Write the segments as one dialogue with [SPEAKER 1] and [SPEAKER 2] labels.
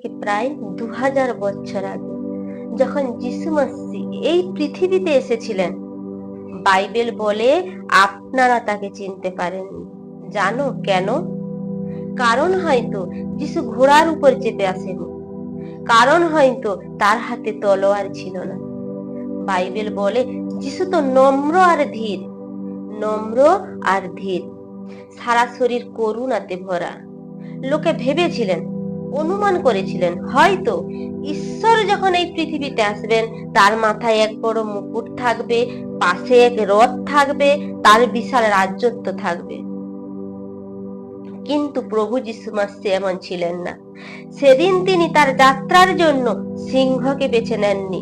[SPEAKER 1] প্রায় 2000 বছর আগে যখন যিশু মসিহ এই পৃথিবীতে এসেছিলেন, বাইবেল বলে আপনারা তাকে চিনতে পারেননি। জানো কেন? কারণ হয়তো যিশু ঘোড়ার উপর চেপে আসেনি, কারণ হয়তো তার হাতে তলোয়ার ছিল না। বাইবেল বলে যিশু তো নম্র আর ধীর, নম্র আর ধীর, সারা শরীর করুণাতে ভরা। লোকে ভেবেছিলেন, অনুমান করেছিলেন, হয়তো ঈশ্বর যখন এই পৃথিবীতে আসবেন তার মাথায় এক বড় মুকুট থাকবে, পাশে এক রথ থাকবে, তার বিশাল রাজত্ব থাকবে। কিন্তু প্রভু যিশু মসিহ এমন ছিলেন না। সেদিন তিনি তার যাত্রার জন্য সিংহকে বেছে নেননি,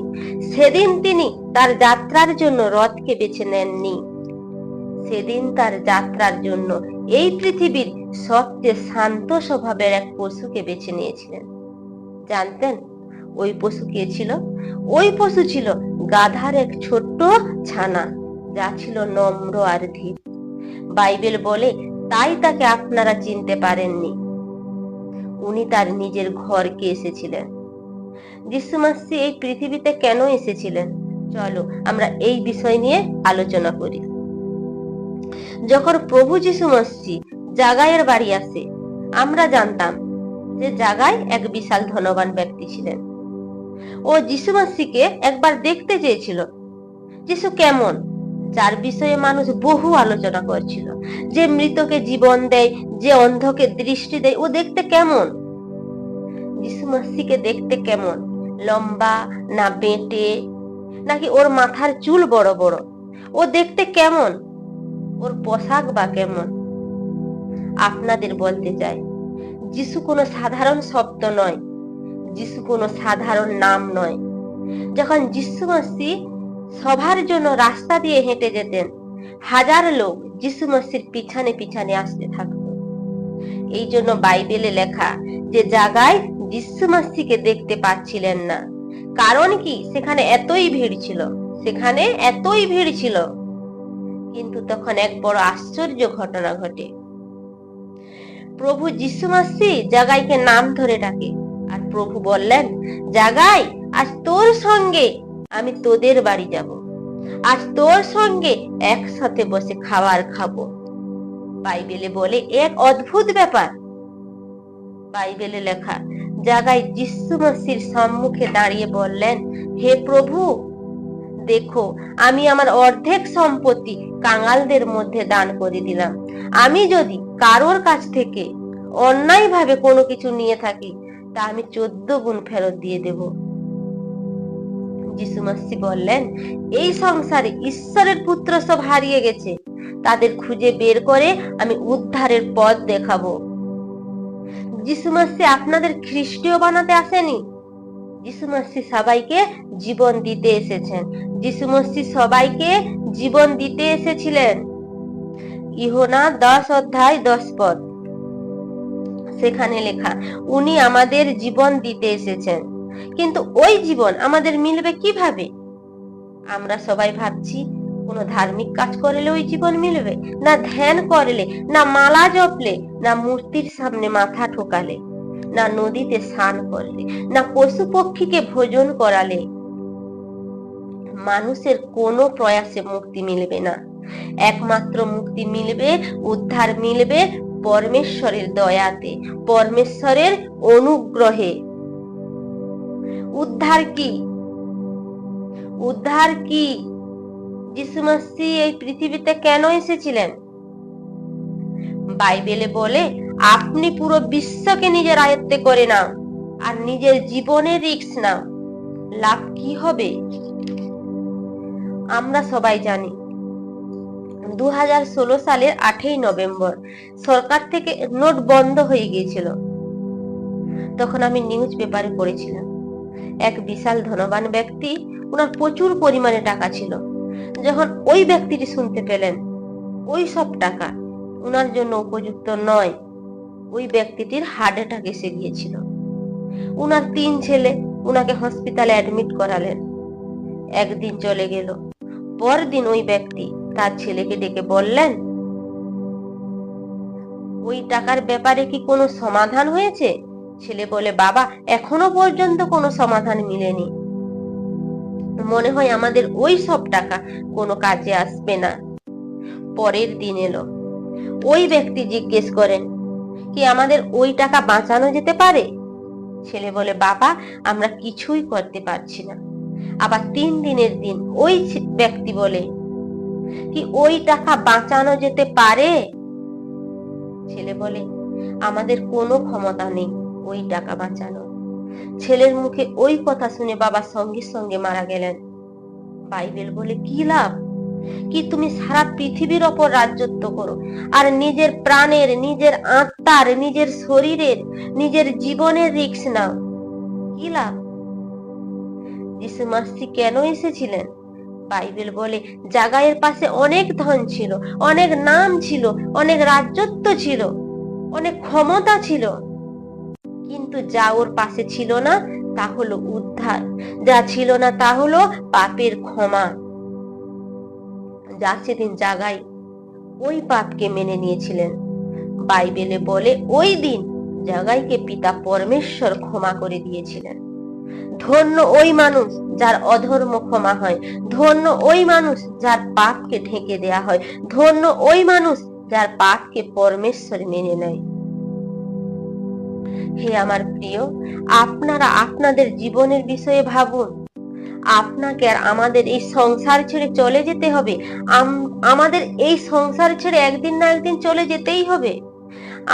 [SPEAKER 1] সেদিন তিনি তার যাত্রার জন্য রথকে বেছে নেননি, সেদিন তার যাত্রার জন্য এই পৃথিবীর সবচেয়ে শান্ত স্বভাবের এক পশুকে বেছে নিয়েছিলেন। জানতেন ওই পশু কে ছিল? ওই পশু ছিল গাধার এক ছোট্ট ছানা, যা ছিল নম্র আর ধীর। বাইবেল বলে তাই তাকে আপনারা চিনতে পারেননি। উনি তার নিজের ঘরকে এসেছিলেন। যিশু মসিহ এই পৃথিবীতে কেন এসেছিলেন? চলো আমরা এই বিষয় নিয়ে আলোচনা করি। যখন প্রভু যিশু মসিহ জাগাইয়ের বাড়ি আসে, আমরা জানতাম যে জাগাই এক বিশাল ধনবান ব্যক্তি ছিলেন। ও যিশু মসিহকে একবার দেখতে চেয়েছিল। যিশু কেমন, যার বিষয়ে মানুষ বহু আলোচনা করছিল, যে মৃতকে জীবন দেয়, যে অন্ধকে দৃষ্টি দেয়, ও দেখতে কেমন? যিশু মসিহকে দেখতে কেমন? লম্বা না বেঁটে, নাকি ওর মাথার চুল বড় বড়? ও দেখতে কেমন? ওর পোশাক বা কেমন? আপনাদের বলতে চাই, যিশু কোনো সাধারণ শব্দ নয়, যিশু কোনো সাধারণ নাম নয়। যখন যিশু মসিহ সভার জন্য রাস্তা দিয়ে হেঁটে যেতেন, হাজার লোক যিশু মসিহর পিছনে পিছনে আসতে থাকত। এই জন্য বাইবেলে লেখা যে জায়গায় যিশু মসিহকে দেখতে পাচ্ছিলেন না। কারণ কি? সেখানে এতই ভিড় ছিল, সেখানে এতই ভিড় ছিল। কিন্তু তখন এক বড় আশ্চর্য ঘটনা ঘটে। প্রভু যিশু মসিহ জাগাইকে নাম ধরে ডাকে, আর প্রভু বললেন, জাগাই, আজ তোর সঙ্গে আমি তোদের বাড়ি যাব, আজ তোর সঙ্গে একসাথে বসে খাবার খাবো। বাইবেলে বলে এক অদ্ভুত ব্যাপার। বাইবেলে লেখা, জাগাই যিশু মসিহর সম্মুখে দাঁড়িয়ে বললেন, হে প্রভু, দেখো আমি আমার অর্ধেক সম্পত্তি কাঙালদের মধ্যে দান করে দিলাম। আমি যদি কারোর কাছ থেকে অন্যায় ভাবে কোনো কিছু নিয়ে থাকি, তা আমি 14 গুণ ফেরত দিয়ে দেব। যিশু মসিহ বললেন, এই সংসারে ঈশ্বরের পুত্র সব হারিয়ে গেছে, তাদের খুঁজে বের করে আমি উদ্ধারের পথ দেখাবো। যিশু মসিহ আপনাদের খ্রিস্টীয় বানাতে আসেনি, যিশু মসিহ সবাইকে জীবন দিতে এসেছেন। যিশু মসিহ সবাইকে জীবন দিতে এসেছিলেন। ইউহানা 10 অধ্যায় 10 পদ, সেখানে লেখা, উনি আমাদের জীবন দিতে এসেছেন। কিন্তু ওই জীবন আমাদের মিলবে কিভাবে? আমরা সবাই ভাবছি কোনো ধার্মিক কাজ করলে ওই জীবন মিলবে, না ধ্যান করলে, না মালা জপলে, না মূর্তির সামনে মাথা ঠোকালে, না নদীতে স্নান করলে, না পশু পক্ষীকে ভোজন করালে। মানুষের কোনো প্রয়াসে মুক্তি মিলবে না। একমাত্র মুক্তি মিলবে, উদ্ধার মিলবে পরমেশ্বরের দয়াতে, পরমেশ্বরের অনুগ্রহে। উদ্ধার কি? উদ্ধার কি? যিশু মসিহ এই পৃথিবীতে কেন এসেছিলেন? বাইবেলে বলে, আপনি পুরো বিশ্বকে নিজের আয়ত্তে করে নাও আর নিজের জীবনের রিস্ক নাও, লাভ কি হবে? আমরা সবাই জানি 2016 সালের 8ই নভেম্বর সরকার থেকে নোট বন্ধ হয়ে গিয়েছিল। তখন আমি নিউজ পেপারে পড়েছিলাম, এক বিশাল ধনবান ব্যক্তি, ওনার প্রচুর পরিমাণে টাকা ছিল। যখন ওই ব্যক্তিটি শুনতে পেলেন ওই সব টাকা ওনার জন্য উপযুক্ত নয়, ওই ব্যক্তিটির হার্ট অ্যাটাক এসে গিয়েছিল। ওনার 3 ছেলে ওনাকে হসপিটালে অ্যাডমিট করালেন। একদিন চলে গেল, পরদিন ওই ব্যক্তি তার ছেলেকে ডেকে বললেন, ওই টাকার ব্যাপারে কি কোনো সমাধান হয়েছে? ছেলে বলে, বাবা এখনো পর্যন্ত কোনো সমাধান মিলেনি, মনে হয় আমাদের ওই সব টাকা কোনো কাজে আসবে না। পরের দিন এলো, ওই ব্যক্তি জিজ্ঞেস করেন, কি আমাদের ওই টাকা বাঁচানো যেতে পারে? ছেলে বলে, বাবা আমরা কিছুই করতে পারছি না। আবার 3 দিনের দিন ওই ব্যক্তি বলে, কি ওই টাকা বাঁচানো যেতে পারে? ছেলে বলে, আমাদের কোনো ক্ষমতা নেই ওই টাকা বাঁচানো। ছেলের মুখে ওই কথা শুনে বাবা সঙ্গে সঙ্গে মারা গেলেন। বাইবেল বলে, কি লাভ কি তুমি সারা পৃথিবীর ওপর রাজত্ব করো আর নিজের প্রাণের, নিজের আত্মার, নিজের শরীরের, নিজের জীবনের রিস্ক নাও, কি লাভ? যিশু মসিহ কেন এসেছিলেন? বাইবেল বলে, জাগায়ের পাশে অনেক ধন ছিল, অনেক নাম ছিল, অনেক রাজত্ব ছিল, অনেক ক্ষমতা ছিল, কিন্তু যা ওর পাশে ছিল না তা হলো উদ্ধার, যা ছিল না তা হলো পাপের ক্ষমা। যা সেদিন জাগাই ওই পাপকে মেনে নিয়েছিলেন। বাইবেলে বলে, ওই দিন জাগাইকে পিতা পরমেশ্বর ক্ষমা করে দিয়েছিলেন। ধন্য ওই মানুষ যার অধর্ম ক্ষমা হয়, ধন্য ওই মানুষ যার পাপকে ঢেকে দেয়া হয়, ধন্য ওই মানুষ যার পাপকে পরমেশ্বর মেনে নেয়। হে আমার প্রিয়, আপনারা আপনাদের জীবনের বিষয়ে ভাবুন। আপনাকে আর আমাদের এই সংসার ছেড়ে চলে যেতে হবে। আমাদের এই সংসার ছেড়ে একদিন না একদিন চলে যেতেই হবে।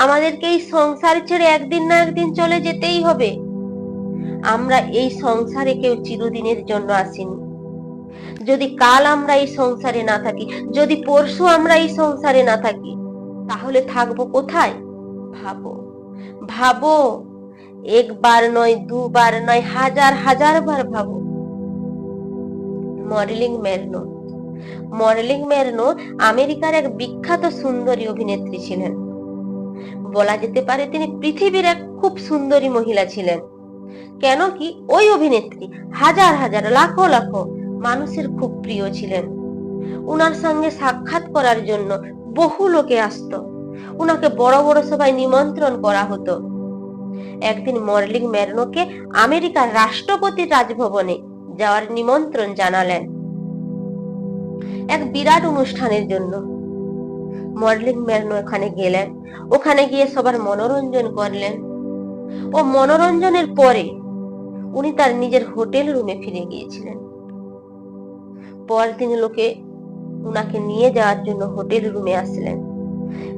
[SPEAKER 1] আমাদেরকে এই সংসার ছেড়ে একদিন না একদিন চলে যেতেই হবে। আমরা এই সংসারে কেউ চিরদিনের জন্য আসিনি। যদি কাল আমরা এই সংসারে না থাকি, যদি পরশু আমরা এই সংসারে না থাকি, তাহলে থাকবো কোথায়? ভাবো, ভাবো, একবার নয়, দুবার নয়, হাজার হাজার বার ভাবো। মর্লিং ম্যারনো আমেরিকার এক বিখ্যাত সুন্দরী অভিনেত্রী ছিলেন। বলা যেতে পারে তিনি পৃথিবীর এক খুব সুন্দরী মহিলা ছিলেন। কেন কি ওই অভিনেত্রী হাজার হাজার, লাখো লাখো মানুষের খুব প্রিয় ছিলেন। উনার সঙ্গে সাক্ষাৎ করার জন্য বহু লোকে আসতো। উনাকে বড় বড় সভায় নিমন্ত্রণ করা হতো। একদিন মর্লিং ম্যারনোকে আমেরিকার রাষ্ট্রপতির রাজভবনে যাওয়ার নিমন্ত্রণ জানালেন এক বিরাট অনুষ্ঠানের জন্য। মর্লিং ম্যারনো ওখানে গেলেন। ওখানে গিয়ে সবার মনোরঞ্জন করলেন। ও মনোরঞ্জনের পরে উনি তার নিজের হোটেল রুমে ফিরে গিয়েছিলেন। পরদিন লোকে উনাকে নিয়ে যাওয়ার জন্য হোটেল রুমে আসলেন,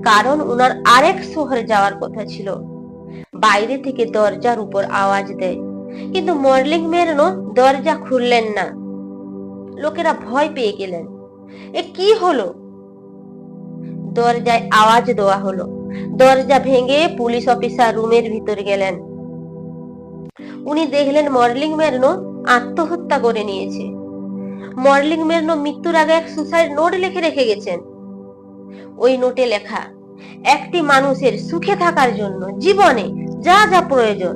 [SPEAKER 1] কারণ উনার আরেক শহরে যাওয়ার কথা ছিল। বাইরে থেকে দরজার উপর আওয়াজ দেয়, কিন্তু মর্লিং ম্যারনো দরজা খুললেন না। লোকেরা ভয় পেয়ে গেলেন, এ কি হলো? দরজায় আওয়াজ দেওয়া হলো। দরজা ভেঙে পুলিশ অফিসার রুমের ভিতর গেলেন। উনি দেখলেন মর্লিং ম্যারনো আত্মহত্যা করে নিয়েছে। মর্লিং ম্যারনো মৃত্যুর আগে এক সুসাইড নোট লিখে রেখে গেছেন। ওই নোটে লেখা, একটি মানুষের সুখে থাকার জন্য জীবনে যা যা প্রয়োজন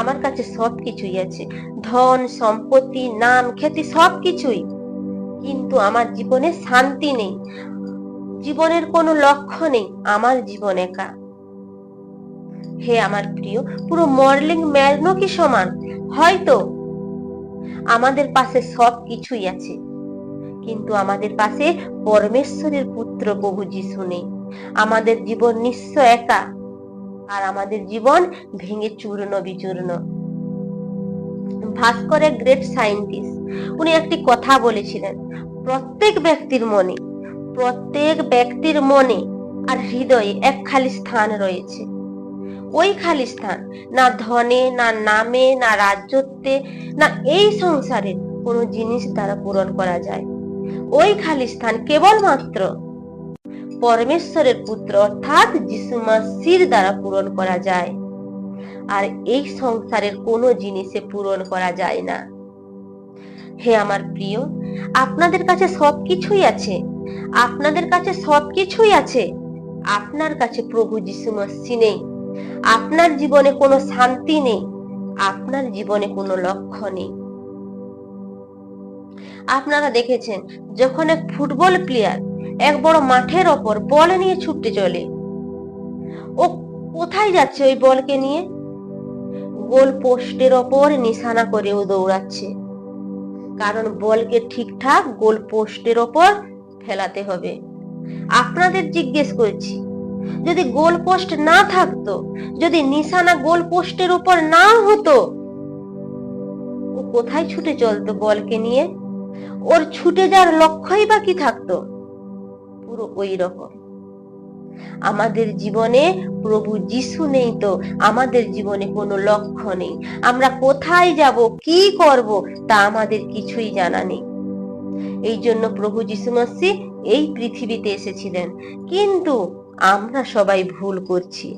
[SPEAKER 1] আমার কাছে সবকিছুই আছে, ধন সম্পত্তি, নাম খ্যাতি সবকিছুই, কিন্তু আমার জীবনে শান্তি নেই, জীবনের কোনো লক্ষ্য নেই, আমার জীবন একা। হে আমার প্রিয়, পুরো মর্লিং ম্যারনো কি সমান? হয়তো আমাদের পাশে সবকিছুই আছে, কিন্তু আমাদের পাশে পরমেশ্বরের পুত্র প্রভু যিশু নেই। আমাদের জীবন নিঃস্ব একা, আর আমাদের জীবন ভেঙে চূর্ণ বিচূর্ণ। ভাস্কর এক গ্রেট সায়েন্টিস্ট, উনি একটি কথা বলেছিলেন, প্রত্যেক ব্যক্তির মনে আর হৃদয়ে এক খালি স্থান রয়েছে। ওই খালি স্থান না ধনে, না নামে, না রাজত্বে, না এই সংসারের কোনো জিনিস দ্বারা পূরণ করা যায়। ওই খালি স্থান কেবলমাত্র পরমেশ্বরের পুত্র অর্থাৎ যিশু মসিহর দ্বারা পূরণ করা যায়, আর এই সংসারের কোনো জিনিসে পূরণ করা যায় না। হে আমার প্রিয়, আপনাদের কাছে সবকিছুই আছে, আপনাদের কাছে সবকিছুই আছে, আপনার কাছে প্রভু যিশু মসিহ নেই। আপনার জীবনে কোনো শান্তি নেই, আপনার জীবনে কোনো লক্ষ্য নেই। আপনারা দেখেছেন, যখন এক ফুটবল প্লেয়ার এক বড় মাঠের ওপর বল নিয়ে ছুটতে চলে, ও কোথায় যাচ্ছে ওই বলকে নিয়ে? গোল পোস্টের ওপর নিশানা করেও দৌড়াচ্ছে, কারণ বলকে ঠিকঠাক গোল পোস্টের ওপর ফেলাতে হবে। আপনাদের জিজ্ঞেস করছি, যদি গোল পোস্ট না থাকতো, যদি নিশানা গোল পোস্টের উপর না হতো, ও কোথায় ছুটে চলতো বলকে নিয়ে? ওর ছুটে যাওয়ার লক্ষ্যই বা কি থাকতো? পুরো ওই রকম আমাদের জীবনে প্রভু যিশু নেই তো আমাদের জীবনে কোনো লক্ষ্য নেই। আমরা কোথায় যাব, কি করব, তা আমাদের কিছুই জানা নেই। এই জন্য প্রভু যিশু মসিহ এই পৃথিবীতে এসেছিলেন, কিন্তু আমরা সবাই ভুল করছি।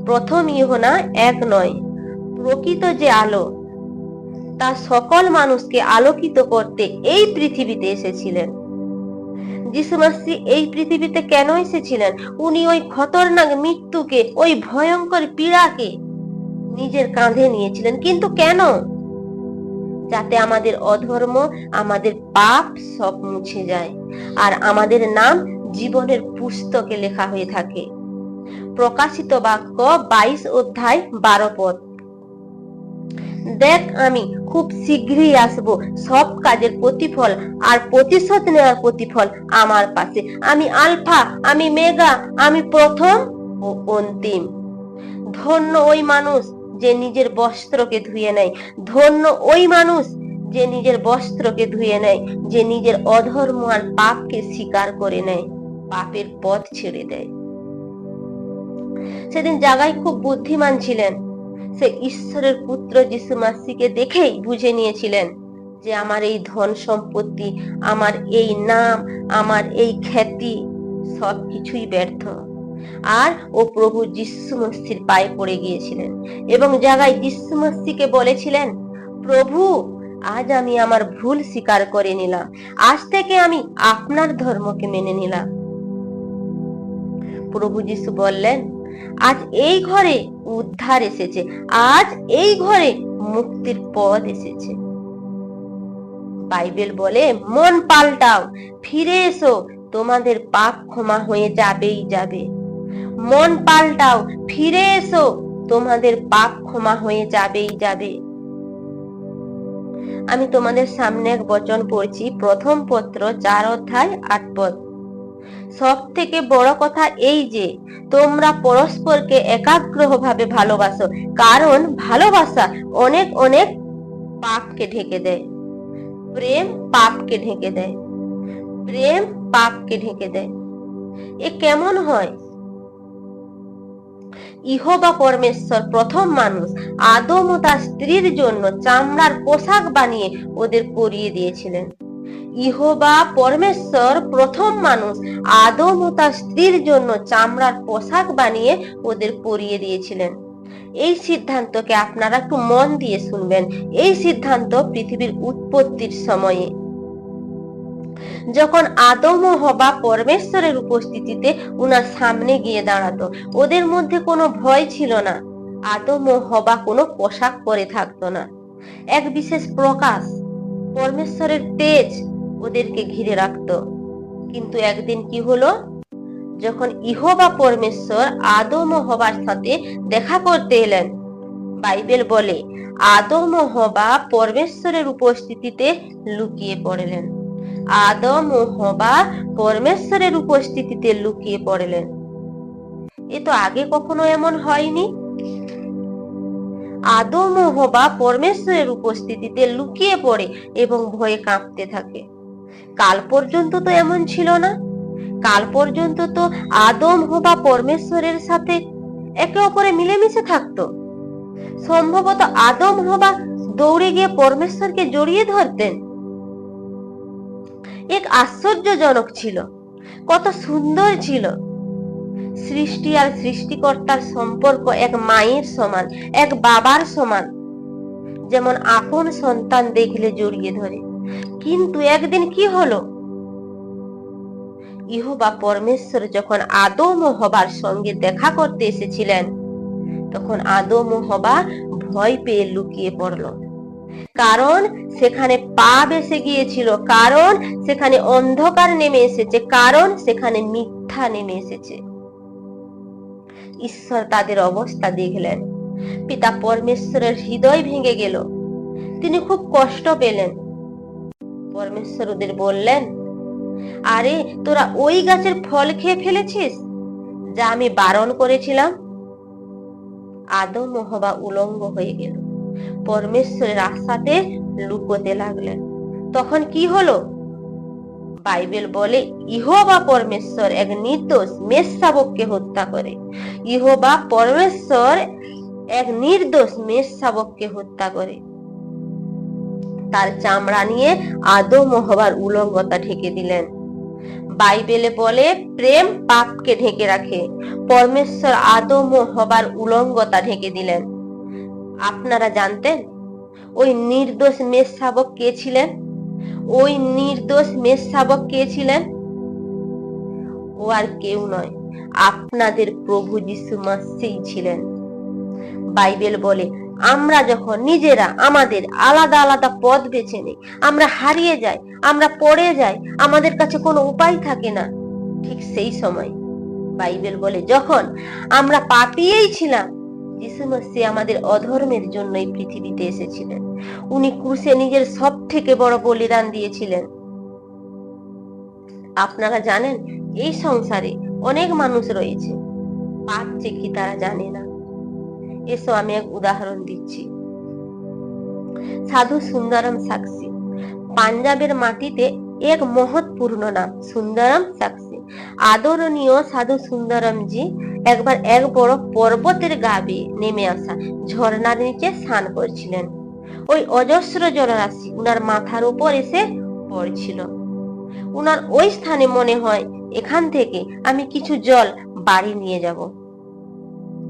[SPEAKER 1] প্রথম ইউহানা 1:9, প্রকৃত যে আলো তা সকল মানুষকে আলোকিত করতে এই পৃথিবীতে এসেছিলেন। যিশু মসিহ এই পৃথিবীতে কেন এসেছিলেন? উনি ওই খতরনাক মৃত্যুকে, ওই ভয়ঙ্কর পীড়াকে নিজের কাঁধে নিয়েছিলেন। কিন্তু কেন? যাতে আমাদের অধর্ম, আমাদের পাপ সব মুছে যায় আর আমাদের নাম জীবনের পুস্তকে লেখা হয়ে থাকে। প্রকাশিত বাক্য 22:12। দেখ, আমি খুব শীঘ্রই আসবো, সব কাজের প্রতিফল আর প্রতিশোধ নেওয়ার প্রতিফল আমার পাশে। আমি আলফা, আমি মেগা, আমি প্রথম ও অন্তিম। ধন্য ওই মানুষ যে নিজের বস্ত্রকে ধুয়ে নেয়, ধন্য ওই মানুষ যে নিজের বস্ত্রকে ধুয়ে নেয়, যে নিজের অধর্ম আর পাপকে স্বীকার করে নেয়, পাপের পথ ছেড়ে দেয়। সেদিন জাগাই খুব বুদ্ধিমান ছিলেন। সে ঈশ্বরের পুত্র যিশু মসিহকে দেখেই বুঝে নিয়েছিলেন যে আমার এই ধন সম্পত্তি, আমার এই নাম, আমার এই খ্যাতি সবকিছুই ব্যর্থ। আর ও প্রভু যিশু মসিহর পায়ে পড়ে গিয়েছিলেন এবং জাগাই যিশু মসিহকে বলেছিলেন, প্রভু, আজ আমি আমার ভুল স্বীকার করে নিলাম, আজ থেকে আমি আপনার ধর্মকে মেনে নিলাম। প্রভু যিশু বললেন, আজ এই ঘরে উদ্ধার এসেছে, আজ এই ঘরে মুক্তির পথ এসেছে। বাইবেল বলে, মন পাল্টাও, ফিরে এসো, তোমাদের পাপ ক্ষমা হয়ে যাবেই যাবে। মন পাল্টাও, ফিরে এসো, তোমাদের পাপ ক্ষমা হয়ে যাবেই যাবে। আমি তোমাদের সামনে এক বচন পড়ছি, প্রথম পত্র 4:8। সব থেকে বড় কথা এই যে তোমরা পরস্পরকে একাগ্রভাবে ভালোবাসো, কারণ ভালোবাসা অনেক অনেক পাপকে ঢেকে দেয়। প্রেম পাপকে ঢেকে দেয়, প্রেম পাপকে ঢেকে দেয়। এ কেমন হয়? ইহোবা পরমেশ্বর প্রথম মানুষ আদম ও তার স্ত্রীর জন্য চামড়ার পোশাক বানিয়ে ওদের পরিয়ে দিয়েছিলেন। ইহোবা পরমেশ্বর প্রথম মানুষ আদম ও তার স্ত্রীর জন্য চামড়ার পোশাক বানিয়ে ওদের পরিয়ে দিয়েছিলেন। এই সিদ্ধান্তকে আপনারা একটু মন দিয়ে শুনবেন। এই সিদ্ধান্ত পৃথিবীর উৎপত্তির সময়ে, যখন আদম ও হবা পরমেশ্বরের উপস্থিতিতে উনার সামনে গিয়ে দাঁড়াতো, ওদের মধ্যে কোনো ভয় ছিল না। আদম ও হবা কোনো পোশাক পরে থাকতো না। এক বিশেষ প্রকাশ, পরমেশ্বরের তেজ ওদেরকে ঘিরে রাখতো। কিন্তু একদিন কি হলো? যখন ইহোবা পরমেশ্বর আদম ও হবার সাথে দেখা করতে এলেন, বাইবেল বলে আদম ও হবা পরমেশ্বরের উপস্থিতিতে লুকিয়ে পড়লেন। আদম ও হবা পরমেশ্বরের উপস্থিতিতে লুকিয়ে পড়লেন। এ তো আগে কখনো এমন হয়নি। আদম ও হবা পরমেশ্বরের উপস্থিতিতে লুকিয়ে পড়ে এবং ভয়ে কাঁপতে থাকে। কাল পর্যন্ত তো এমন ছিল না। কাল পর্যন্ত তো আদম হবা পরমেশ্বরের সাথে একে অপরে মিলেমিশে থাকতো। সম্ভবত আদম হবা দৌড়ে গিয়ে পরমেশ্বরকে জড়িয়ে ধরতেন। এক আশ্চর্যজনক ছিল, কত সুন্দর ছিল। সৃষ্টি আর সৃষ্টিকর্তার সম্পর্ক এক মায়ের সমান, এক বাবার সমান, যেমন আপন সন্তান দেখলে জড়িয়ে ধরে। কিন্তু একদিন কি হলো? ইহোবা পরমেশ্বর যখন আদম ও হবার সঙ্গে দেখা করতে এসেছিলেন, তখন আদম ও হবা ভয় পেয়ে লুকিয়ে পড়ল। কারণ সেখানে পাপ এসে গিয়েছিল, কারণ সেখানে অন্ধকার নেমে এসেছে, কারণ সেখানে মিথ্যা নেমে এসেছে। ঈশ্বর তাদের অবস্থা দেখলেন পিতা পরমেশ্বরের হৃদয় ভেঙে গেল, তিনি খুব কষ্ট পেলেন। পরমেশ্বর ওদের বললেন, আরে তোরা ওই গাছের ফল খেয়ে ফেলেছিস যা আমি বারণ করেছিলাম। আদম ও হওয়া উলঙ্গ হয়ে গেল, পরমেশ্বরের আশাতে লুকোতে লাগলেন। তখন কি হলো? বাইবেল বলে ইহোবা পরমেশ্বর এক নির্দোষ মেষশাবককে হত্যা করে। ইহোবা পরমেশ্বর এক নির্দোষ মেষশাবককে হত্যা করে। তার চামড়া নিয়ে আদম ও হওয়ার উলঙ্গতা ঢেকে দিলেন। বাইবেলে বলে প্রেম পাপকে ঢেকে রাখে, পরমেশ্বর আদম ও হওয়ার উলঙ্গতা ঢেকে দিলেন। আপনারা জানতেন ওই নির্দোষ মেষশাবক কে ছিলেন? ওই নির্দোষ মেষশাবক কে ছিলেন? ও আর কেউ নয়, আপনাদের প্রভু যিশু মসিহ ছিলেন। বাইবেল বলে আমরা যখন নিজেরা আমাদের আলাদা আলাদা পথ বেছে নিই, আমরা হারিয়ে যাই, আমরা পড়ে যাই, আমাদের কাছে কোনো উপায় থাকে না, ঠিক সেই সময় বাইবেল বলে যখন আমরা পাপীই ছিলাম, যিশু মসিহ আমাদের অধর্মের জন্য এই পৃথিবীতে এসেছিলেন। উনি ক্রুশে নিজের সব থেকে বড় বলিদান দিয়েছিলেন। আপনারা জানেন এই সংসারে অনেক মানুষ রয়েছে, পাপ যে কি তারা জানে না। এসো আমি এক উদাহরণ দিচ্ছি। সাধু সুন্দরম সাক্ষী, পাঞ্জাবের মাটিতে এক মহৎপূর্ণ নাম সুন্দরম সাক্ষী। আদরণীয় সাধু সুন্দরমজি একবার এক বড় পর্বতের গা বেয়ে নেমে আসা ঝর্ণার নিচে স্নান করছিলেন। ওই অজস্র জলরাশি উনার মাথার উপর এসে পড়ছিল। উনার ওই স্থানে মনে হয় এখান থেকে আমি কিছু জল বাড়ি নিয়ে যাব,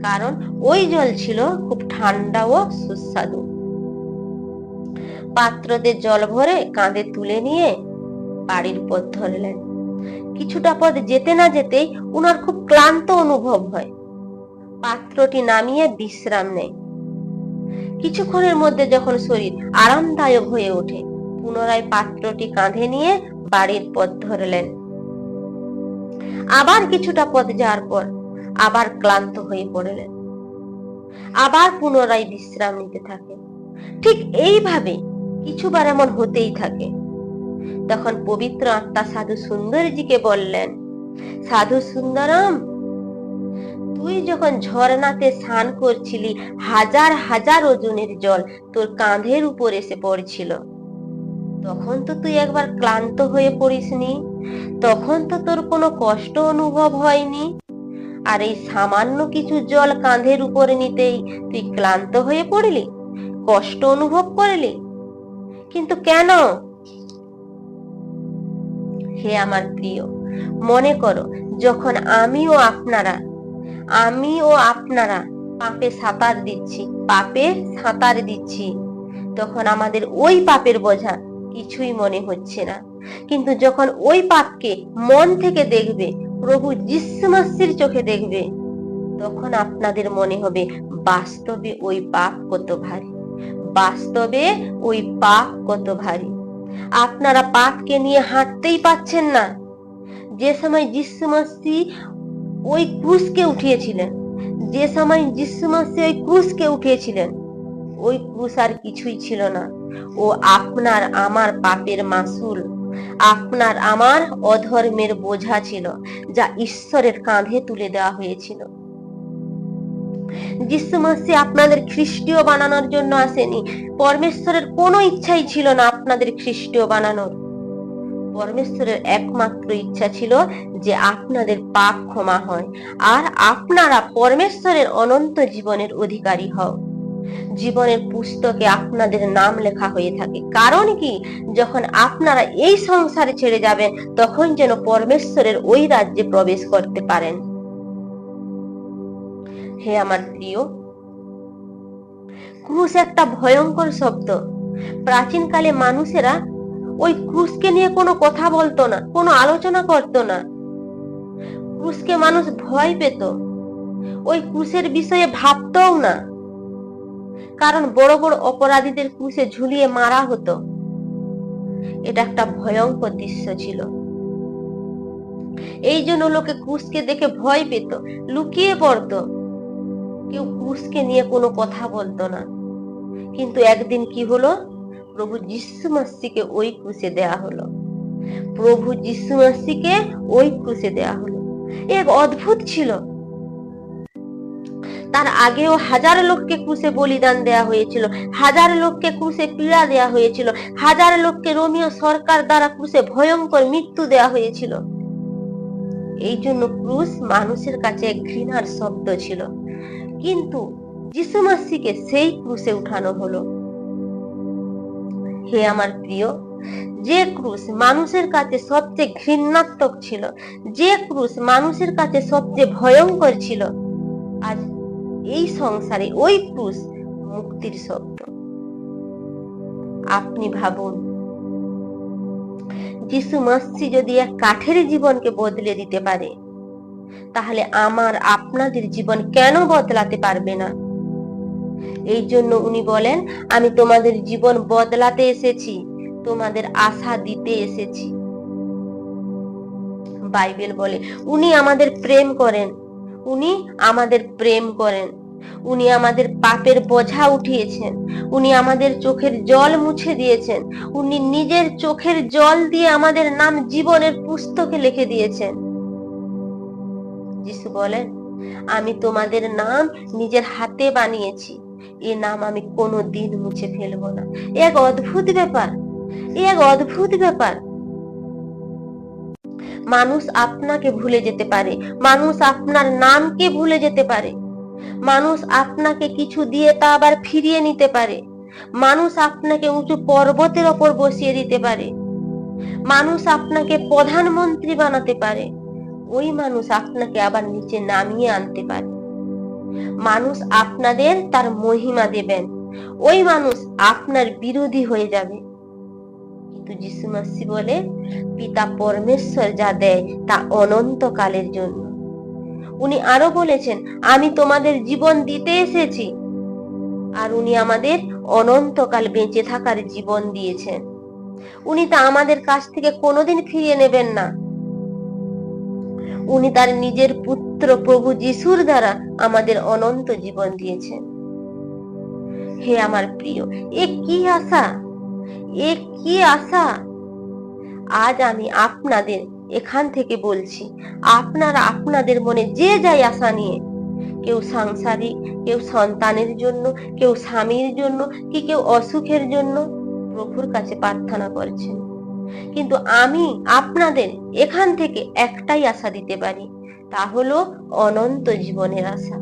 [SPEAKER 1] কারণ ওই জল ছিল খুব ঠান্ডা ও সুস্বাদু। পাত্রতে জল ভরে কাঁধে তুলে নিয়ে বাড়ির পথ ধরলেন। কিছুটা পথ যেতে না যেতেই উনার খুব ক্লান্ত অনুভব হয়। পাত্রটি নামিয়ে বিশ্রাম নেয়। কিছুক্ষণের মধ্যে যখন শরীর আরামদায়ক হয়ে ওঠে, পুনরায় পাত্রটি কাঁধে নিয়ে বাড়ির পথ ধরলেন। আবার কিছুটা পথ যাওয়ার পর আবার ক্লান্ত হয়ে পড়লেন, আবার পুনরায় বিশ্রাম নিতে থাকে। ঠিক এইভাবে কিছুবার এমন হতেই থাকে। তখন পবিত্র আত্মা সাধু সুন্দরজিকে বললেন, সাধু সুন্দরম, তুই যখন ঝর্ণাতে স্নান করছিলি, হাজার হাজার ওজনের জল তোর কাঁধের উপর এসে পড়ছিল, তখন তো তুই একবার ক্লান্ত হয়ে পড়িসনি, তখন তো তোর কোনো কষ্ট অনুভব হয়নি। আর এই সামান্য কিছু জল কাঁধের উপরে নিতেই তুই ক্লান্ত হয়ে পড়লি, কষ্ট অনুভব করলি। কিন্তু কেন? হে আমার প্রিয়, মনে করো যখন আমি ও আপনারা পাপে সাঁতার দিচ্ছি, তখন আমাদের ওই পাপের বোঝা কিছুই মনে হচ্ছে না। কিন্তু যখন ওই পাপকে মন থেকে দেখবে, প্রভু যিশু মসিহর চোখে দেখবে, তখন আপনাদের মনে হবে বাস্তবে ওই পাপ কত ভারী, বাস্তবে ওই পাপ কত ভারী। আপনারা পাপকে নিয়ে হাঁটতেই পাচ্ছেন না। যে সময় যিশু মসিহ ওই ক্রুশকে উঠিয়েছিলেন, ওই ক্রুশ আর কিছুই ছিল না। ও আপনার আমার পাপের মাসুল, আপনার আমার অধর্মের বোঝা ছিল, যা ঈশ্বরের কাঁধে তুলে দেওয়া হয়েছিল। যিশু মসিহ আপনাদের খ্রিস্টীয় বানানোর জন্য আসেনি। পরমেশ্বরের কোনো ইচ্ছাই ছিল না আপনাদের খ্রিস্টীয় বানানোর। পরমেশ্বরের একমাত্র ইচ্ছা ছিল যে আপনাদের পাপ ক্ষমা হয় আর আপনারা পরমেশ্বরের অনন্ত জীবনের অধিকারী হও, জীবনের পুস্তকে আপনাদের নাম লেখা হয়ে থাকে। কারণ কি, যখন আপনারা এই সংসারে ছেড়ে যাবেন, তখন যেন পরমেশ্বরের ওই রাজ্যে প্রবেশ করতে পারেন। হে আমার প্রিয়, ক্রুশ একটা ভয়ঙ্কর শব্দ। প্রাচীনকালে মানুষেরা ওই ক্রুশকে নিয়ে কোনো কথা বলতো না, কোনো আলোচনা করতো না। ক্রুশকে মানুষ ভয় পেত, ওই ক্রুশের বিষয়ে ভাবতও না, কারণ বড় বড় অপরাধীদের ক্রুশে ঝুলিয়ে মারা হতো। এটা একটা ভয়ঙ্কর দৃশ্য ছিল। এই জন্য লোকে ক্রুশকে দেখে ভয় পেত, লুকিয়ে পড়তো। কেউ ক্রুশকে নিয়ে কোনো কথা বলতো না। কিন্তু একদিন কি হলো, প্রভু যিশু মসিহকে ওই ক্রুশে দেয়া হলো। প্রভু যিশু মসিহকে ওই ক্রুশে দেয়া হলো। এক অদ্ভুত ছিল। তার আগেও হাজার লোককে ক্রুশে বলিদান দেয়া হয়েছিল, হাজার লোককে ক্রুশে পীড়া দেয়া হয়েছিল, হাজার লোককে রোমীয় সরকার দ্বারা ক্রুশে ভয়ঙ্কর মৃত্যু দেয়া হয়েছিল। এই জন্য ক্রুশ মানুষের কাছে এক ঘৃণার শব্দ ছিল, কিন্তু যিশু মসিহকে সেই ক্রুশে উঠানো হলো। হে আমার প্রিয়, যে ক্রুশ মানুষের কাছে সবচেয়ে ঘৃণাত্মক ছিল, যে ক্রুশ মানুষের কাছে সবচেয়ে ভয়ঙ্কর ছিল, আজ এই সংসারে ওই ক্রুশ মুক্তির শব্দ। আপনি ভাবুন, যিশু মসিহ যদি এক কাঠের জীবনকে বদলে দিতে পারে, তাহলে আমার আপনাদের জীবন কেন বদলাতে পারবে না? এই জন্য উনি বলেন, আমি তোমাদের জীবন বদলাতে এসেছি, তোমাদের আশা দিতে এসেছি। বাইবেল বলে উনি আমাদের প্রেম করেন, উনি আমাদের প্রেম করেন, উনি আমাদের পাপের বোঝা উঠিয়েছেন, উনি আমাদের চোখের জল মুছে দিয়েছেন, উনি নিজের চোখের জল দিয়ে আমাদের নাম জীবনের পুস্তকে লিখে দিয়েছেন। যিশু বলেন, আমি তোমাদের নাম নিজের হাতে বানিয়েছি, এ নাম আমি কোনোদিন মুছে ফেলবো না। এক অদ্ভুত ব্যাপার, এক অদ্ভুত ব্যাপার। মানুষ আপনাকে ভুলে যেতে পারে, মানুষ আপনার নামকে ভুলে যেতে পারে, মানুষ আপনাকে কিছু দিয়ে তা আবার ফিরিয়ে নিতে পারে, মানুষ আপনাকে উঁচু পর্বতের ওপর বসিয়ে দিতে পারে, মানুষ আপনাকে প্রধানমন্ত্রী বানাতে পারে, ওই মানুষ আপনাকে আবার নিচে নামিয়ে আনতে পারে। মানুষ আপনাদের তার মহিমা দেবেন, ওই মানুষ আপনার বিরোধী হয়ে যাবে। কিন্তু যিশু মসিহ বলে, পিতা পরমেশ্বর যা দেয় তা অনন্তকালের জন্য। উনি আরো বলেছেন, আমি তোমাদের জীবন দিতে এসেছি, আর উনি আমাদের অনন্তকাল বেঁচে থাকার জীবন দিয়েছেন। উনি তা আমাদের কাছ থেকে কোনোদিন ফিরিয়ে নেবেন না। উনি তার নিজের পুত্র প্রভু যিশুর দ্বারা আমাদের অনন্ত জীবন দিয়েছেন। হে আমার প্রিয়, এ কি আশা, এ কি আশা! আজ আমি আপনাদের এখান থেকে বলছি, আপনারা আপনাদের মনে যে যাই আশা নিয়ে, কেউ সাংসারিক, কেউ সন্তানের জন্য, কেউ স্বামীর জন্য, কি কেউ অসুখের জন্য প্রভুর কাছে প্রার্থনা করছেন। কিন্তু আমি আপনাদের এখান থেকে একটাই আশা দিতে পারি, তা হলো অনন্ত জীবনের আশা।